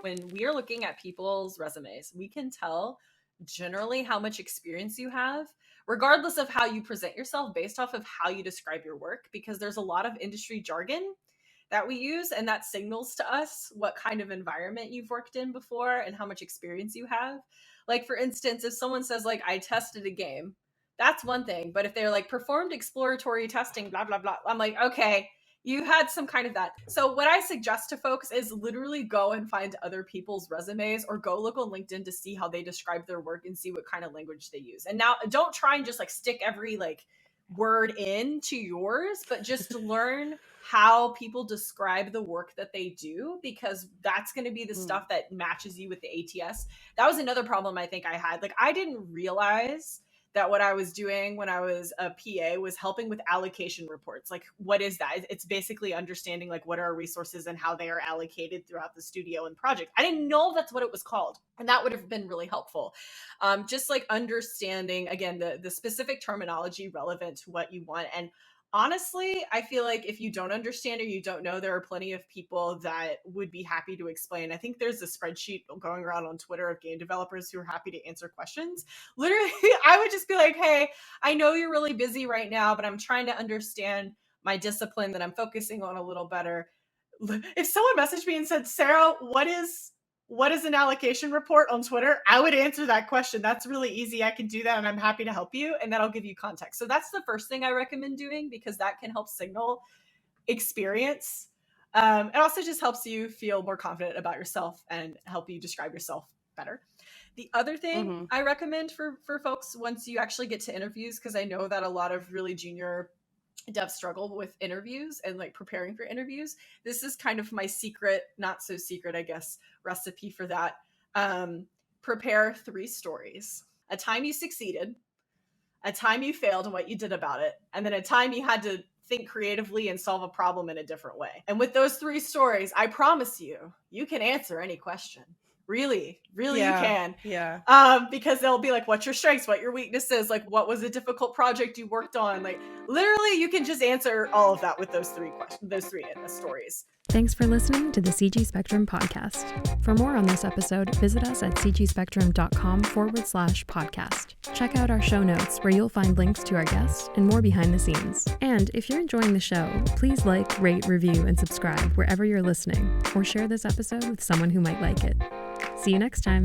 When we are looking at people's resumes, we can tell generally how much experience you have, regardless of how you present yourself, based off of how you describe your work, because there's a lot of industry jargon that we use, and that signals to us what kind of environment you've worked in before and how much experience you have. Like, for instance, if someone says, like, I tested a game, that's one thing. But if they're like, performed exploratory testing, blah, blah, blah, I'm like, okay, you had some kind of that. So what I suggest to folks is literally go and find other people's resumes, or go look on LinkedIn to see how they describe their work and see what kind of language they use. And now, don't try and just like stick every like word into yours, but just learn how people describe the work that they do, because that's going to be the stuff that matches you with the ATS. That was another problem I think I had. Like, I didn't realize that what I was doing when I was a PA was helping with allocation reports. Like, what is that? It's basically understanding like what are our resources and how they are allocated throughout the studio and project. I didn't know that's what it was called. And that would have been really helpful. Just like understanding, again, the specific terminology relevant to what you want. And honestly, I feel like if you don't understand or you don't know, there are plenty of people that would be happy to explain. I think there's a spreadsheet going around on Twitter of game developers who are happy to answer questions. Literally, I would just be like, hey, I know you're really busy right now, but I'm trying to understand my discipline that I'm focusing on a little better. If someone messaged me and said, Sarah, what is an allocation report on Twitter? I would answer that question. That's really easy. I can do that, and I'm happy to help you, and that'll give you context. So that's the first thing I recommend doing, because that can help signal experience. It also just helps you feel more confident about yourself and help you describe yourself better. The other thing I recommend for folks once you actually get to interviews, because I know that a lot of really junior devs struggle with interviews and like preparing for interviews. This is kind of my secret, not so secret, I guess, recipe for that. Prepare 3 stories: a time you succeeded, a time you failed and what you did about it, and then a time you had to think creatively and solve a problem in a different way. And with those 3 stories, I promise you, you can answer any question. Really, you can. Yeah. Because they'll be like, what's your strengths? What your weaknesses? Like, what was a difficult project you worked on? Like, literally, you can just answer all of that with those 3 questions, those 3 stories. Thanks for listening to the CG Spectrum podcast. For more on this episode, visit us at cgspectrum.com/podcast. Check out our show notes, where you'll find links to our guests and more behind the scenes. And if you're enjoying the show, please like, rate, review, and subscribe wherever you're listening, or share this episode with someone who might like it. See you next time.